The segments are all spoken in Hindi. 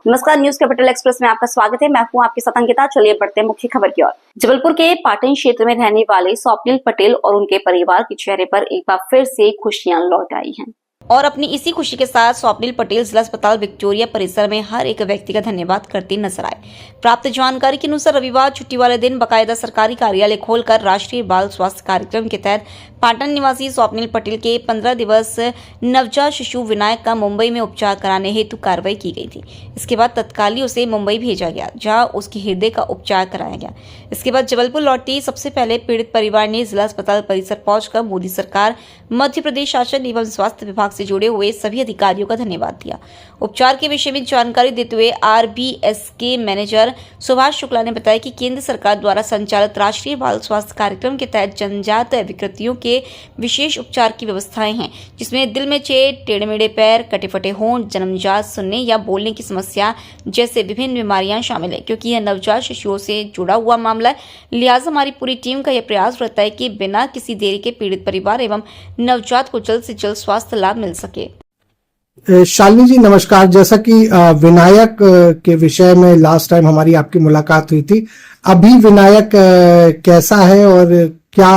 नमस्कार, न्यूज कैपिटल एक्सप्रेस में आपका स्वागत है। मैं हूं आपके साथ अंकिता। चलिए बढ़ते हैं मुख्य खबर की ओर। जबलपुर के पाटन क्षेत्र में रहने वाले स्वप्निल पटेल और उनके परिवार के चेहरे पर एक बार फिर से खुशियां लौट आई हैं। और अपनी इसी खुशी के साथ स्वप्निल पटेल जिला अस्पताल विक्टोरिया परिसर में हर एक व्यक्ति का धन्यवाद करते नजर आए। प्राप्त जानकारी के अनुसार रविवार छुट्टी वाले दिन बाकायदा सरकारी कार्यालय खोलकर राष्ट्रीय बाल स्वास्थ्य कार्यक्रम के तहत पाटन निवासी स्वप्निल पटेल के 15 दिवस नवजात शिशु विनायक का मुंबई में उपचार कराने हेतु कार्रवाई की गई थी। इसके बाद तत्कालीन उसे मुंबई भेजा गया, जहां उसके हृदय का उपचार कराया गया। इसके बाद जबलपुर लौटी सबसे पहले पीड़ित परिवार ने जिला अस्पताल परिसर पहुंचकर मोदी सरकार, मध्य प्रदेश शासन एवं स्वास्थ्य विभाग से जुड़े हुए सभी अधिकारियों का धन्यवाद दिया। उपचार के विषय में जानकारी देते हुए RBS के मैनेजर सुभाष शुक्ला ने बताया कि केंद्र सरकार द्वारा संचालित राष्ट्रीय बाल स्वास्थ्य कार्यक्रम के तहत जन्मजात विकृतियों के विशेष उपचार की व्यवस्थाएं हैं, जिसमें दिल में छेद, टेढ़े मेढ़े पैर, कटे फटे होंठ, जन्मजात सुनने या बोलने की समस्या जैसे विभिन्न बीमारियां शामिल है। क्योंकि यह नवजात शिशुओं से जुड़ा हुआ मामला है, लिहाजा हमारी पूरी टीम का यह प्रयास रहता है कि बिना किसी देरी के पीड़ित परिवार एवं नवजात को जल्द से जल्द स्वास्थ्य लाभ मिल सके। शालिनी जी नमस्कार। जैसा कि विनायक के विषय में लास्ट टाइम हमारी आपकी मुलाकात हुई थी, अभी विनायक कैसा है और क्या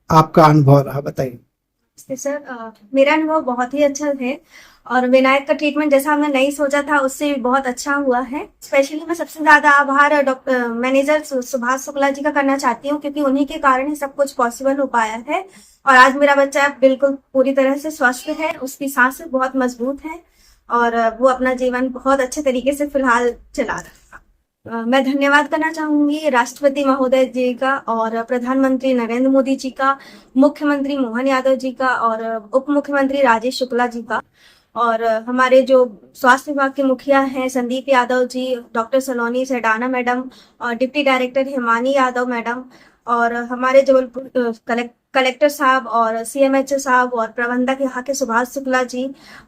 आपका अनुभव रहा, बताइए। सर, मेरा अनुभव बहुत ही अच्छा है और विनायक का ट्रीटमेंट जैसा हमने नहीं सोचा था उससे भी बहुत अच्छा हुआ है। स्पेशली मैं सबसे ज्यादा आभार डॉक्टर मैनेजर सुभाष शुक्ला जी का करना चाहती हूँ, क्योंकि उन्हीं के कारण ही सब कुछ पॉसिबल हो पाया है। और आज मेरा बच्चा बिल्कुल पूरी तरह से स्वस्थ है, उसकी सांसें बहुत मजबूत है और वो अपना जीवन बहुत अच्छे तरीके से फिलहाल चला रहा है। मैं धन्यवाद करना चाहूंगी राष्ट्रपति महोदय जी का और प्रधानमंत्री नरेंद्र मोदी जी का, मुख्यमंत्री मोहन यादव जी का और उप मुख्यमंत्री राजेश शुक्ला जी का, और हमारे जो स्वास्थ्य विभाग के मुखिया हैं संदीप यादव जी, डॉक्टर सलोनी सेडाना मैडम और deputy director Himani Yadav madam, और हमारे जबलपुर कलेक्टर साहब और CMHO साहब और प्रबंधक यहाँ के सुभाष शुक्ला जी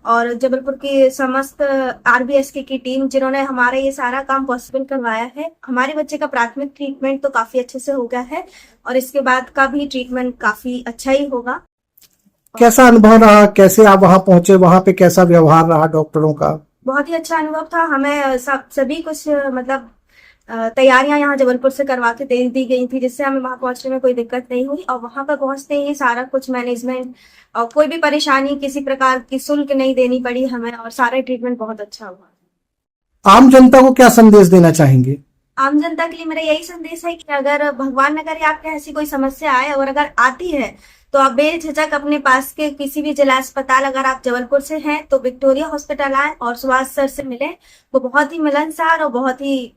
और जबलपुर की समस्त RBS की टीम, जिन्होंने हमारा ये सारा काम पॉसिबल करवाया है। हमारे बच्चे का प्राथमिक ट्रीटमेंट तो काफी अच्छे से हो गया है और इसके बाद का भी ट्रीटमेंट काफी अच्छा ही होगा। कैसा अनुभव रहा, कैसे आप वहां पहुंचे, वहां पे कैसा व्यवहार रहा डॉक्टरों का? बहुत ही अच्छा अनुभव था। हमें सभी कुछ मतलब तैयारियां यहाँ जबलपुर से करवा के दे दी गई थी, जिससे हमें वहां पहुंचने में कोई दिक्कत नहीं हुई और वहां पर पहुंचते ही सारा कुछ मैनेजमेंट और कोई भी परेशानी, किसी प्रकार की शुल्क नहीं देनी पड़ी हमें और सारा ट्रीटमेंट बहुत अच्छा हुआ। आम जनता को क्या संदेश देना चाहेंगे? आम जनता के लिए मेरा यही संदेश है कि अगर भगवान न करे आपके ऐसी कोई समस्या आए और अगर आती है तो आप बेझिझक अपने पास के किसी भी जिला अस्पताल, अगर आप जबलपुर से हैं तो विक्टोरिया हॉस्पिटल आए और सुभाष सर से मिले। वो बहुत ही मिलनसार और बहुत ही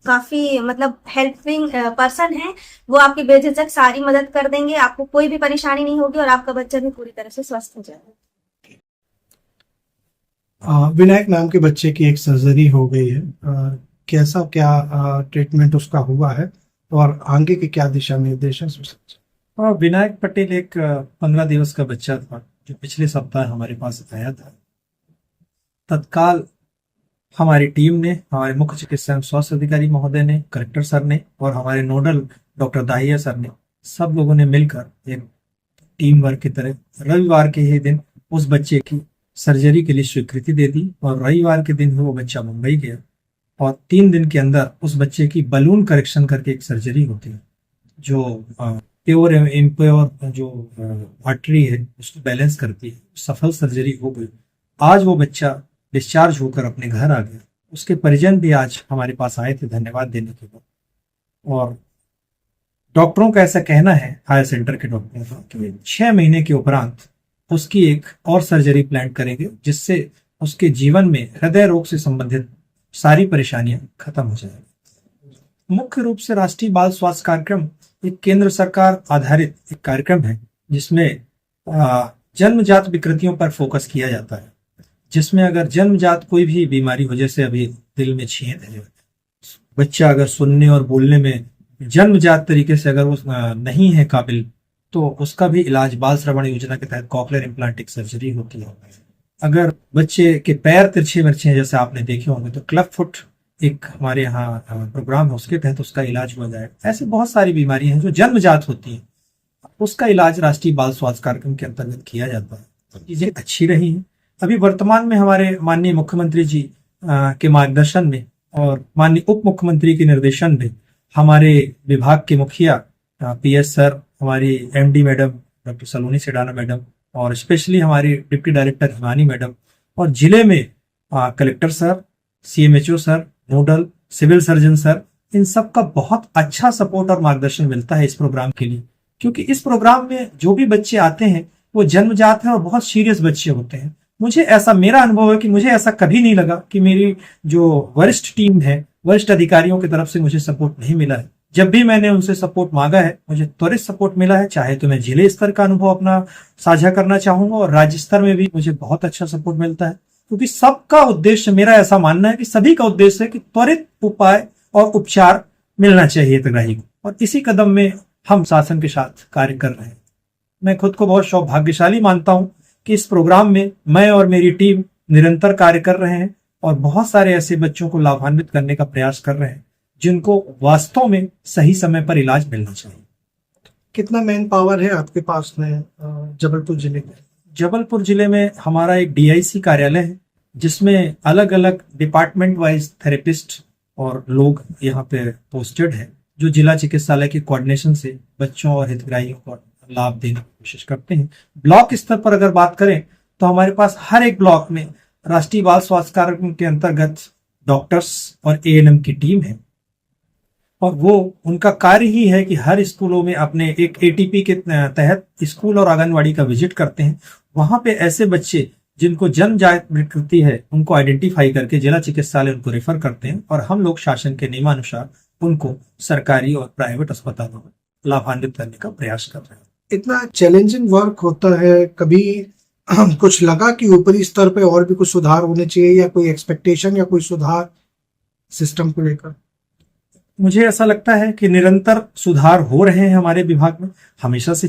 काफी मतलब हेल्पिंग पर्सन है। वो आपकी बेझिझक सारी मदद कर देंगे, आपको कोई भी परेशानी नहीं होगी और आपका बच्चा भी पूरी तरह से स्वस्थ हो जाएगा। विनायक नाम के बच्चे की एक सर्जरी हो गई है, कैसा क्या ट्रीटमेंट उसका हुआ है और आगे के क्या दिशा निर्देश है? विनायक पटेल एक 15 दिवस का बच्चा था जो पिछले सप्ताह हमारे पास आया था। तत्काल हमारी टीम ने, हमारे मुख्य चिकित्सा एवं स्वास्थ्य अधिकारी महोदय ने, कलेक्टर सर ने और हमारे नोडल डॉक्टर दाहिया सर ने, सब लोगों ने मिलकर एक टीम वर्क की तरह रविवार के ही दिन उस बच्चे की सर्जरी के लिए स्वीकृति दे दी और रविवार के दिन वो बच्चा मुंबई गया और 3 दिन के अंदर उस बच्चे की बलून करेक्शन करके एक सर्जरी होती है जो प्योर एवं इम्प्योर जो आर्टरी है उसको बैलेंस करती है। सफल सर्जरी हो गई। आज वो बच्चा डिस्चार्ज होकर अपने घर आ गया। उसके परिजन भी आज हमारे पास आए थे धन्यवाद देने के बाद। और डॉक्टरों का ऐसा कहना है, हायर सेंटर के डॉक्टरों का, कि 6 महीने के उपरांत उसकी एक और सर्जरी प्लान करेंगे, जिससे उसके जीवन में हृदय रोग से संबंधित सारी परेशानियां खत्म हो जाएंगी। मुख्य रूप से राष्ट्रीय बाल स्वास्थ्य कार्यक्रम एक केंद्र सरकार आधारित एक कार्यक्रम है, जिसमें जन्मजात विकृतियों पर फोकस किया जाता है, जिसमें अगर जन्मजात कोई भी बीमारी हो, जैसे अभी दिल में छेद है, बच्चा अगर सुनने और बोलने में जन्मजात तरीके से अगर वो नहीं है काबिल, तो उसका भी इलाज बाल श्रवण योजना के तहत कॉकलियर इम्प्लांटिक सर्जरी होती है। अगर बच्चे के पैर तिरछे मिर्चे हैं, जैसे आपने देखे होंगे, तो क्लब फुट एक हमारे यहाँ प्रोग्राम है, उसके तहत उसका इलाज हो जाएगा। ऐसे बहुत सारी बीमारियां हैं जो जन्मजात होती हैं, उसका इलाज राष्ट्रीय बाल स्वास्थ्य कार्यक्रम के अंतर्गत किया जाता है। चीजें अच्छी रही हैं। अभी वर्तमान में हमारे माननीय मुख्यमंत्री जी के मार्गदर्शन में और माननीय उप मुख्यमंत्री के निर्देशन में हमारे विभाग के मुखिया पीएस सर, हमारी MD madam doctor Saloni Sedana madam और स्पेशली हमारी डिप्टी डायरेक्टर हिमानी मैडम और जिले में collector sir, CMHO sir, nodal, civil surgeon sir, इन सब का बहुत अच्छा सपोर्ट और मार्गदर्शन मिलता है इस प्रोग्राम के लिए। क्योंकि इस प्रोग्राम में जो भी बच्चे आते हैं वो जन्मजात हैं और बहुत सीरियस बच्चे होते हैं। मेरा अनुभव है कि मुझे ऐसा कभी नहीं लगा कि मेरी जो वरिष्ठ टीम है, वरिष्ठ अधिकारियों की तरफ से मुझे सपोर्ट नहीं मिला है। जब भी मैंने उनसे सपोर्ट मांगा है मुझे त्वरित सपोर्ट मिला है। चाहे तो मैं जिले स्तर का अनुभव अपना साझा करना चाहूंगा और राज्य स्तर में भी मुझे बहुत अच्छा सपोर्ट मिलता है। क्योंकि सबका उद्देश्य, मेरा ऐसा मानना है कि सभी का उद्देश्य है कि त्वरित उपाय और उपचार मिलना चाहिए हितग्राही को, और इसी कदम में हम शासन के साथ कार्य कर रहे हैं। मैं खुद को बहुत सौभाग्यशाली मानता हूं कि इस प्रोग्राम में मैं और मेरी टीम निरंतर कार्य कर रहे हैं और बहुत सारे ऐसे बच्चों को लाभान्वित करने का प्रयास कर रहे हैं जिनको वास्तव में सही समय पर इलाज मिलना चाहिए। कितना मैन पावर है आपके पास में जबलपुर जिले में? जबलपुर जिले में हमारा एक डीआईसी कार्यालय है जिसमें अलग अलग डिपार्टमेंट वाइज थेरेपिस्ट और लोग यहाँ पे पोस्टेड है, जो जिला चिकित्सालय के कोऑर्डिनेशन से बच्चों और हितग्राहियों को लाभ देने की कोशिश करते हैं। ब्लॉक स्तर पर अगर बात करें तो हमारे पास हर एक ब्लॉक में राष्ट्रीय बाल स्वास्थ्य कार्यक्रम के अंतर्गत डॉक्टर्स और एएनएम की टीम है और वो उनका कार्य ही है कि हर स्कूलों में अपने एक एटीपी के तहत स्कूल और आंगनवाड़ी का विजिट करते हैं। वहां पे ऐसे बच्चे जिनको जन्मजात विकृति है उनको आइडेंटिफाई करके जिला चिकित्सालय उनको रेफर करते हैं और हम लोग शासन के नियमानुसार उनको सरकारी और प्राइवेट अस्पतालों में लाभान्वित करने का प्रयास कर रहे हैं। इतना चैलेंजिंग वर्क होता है, कभी कुछ लगा कि ऊपरी स्तर पे और भी कुछ सुधार होने चाहिए या कोई एक्सपेक्टेशन या कोई सुधार सिस्टम को लेकर? मुझे ऐसा लगता है कि निरंतर सुधार हो रहे हैं हमारे विभाग में। हमेशा से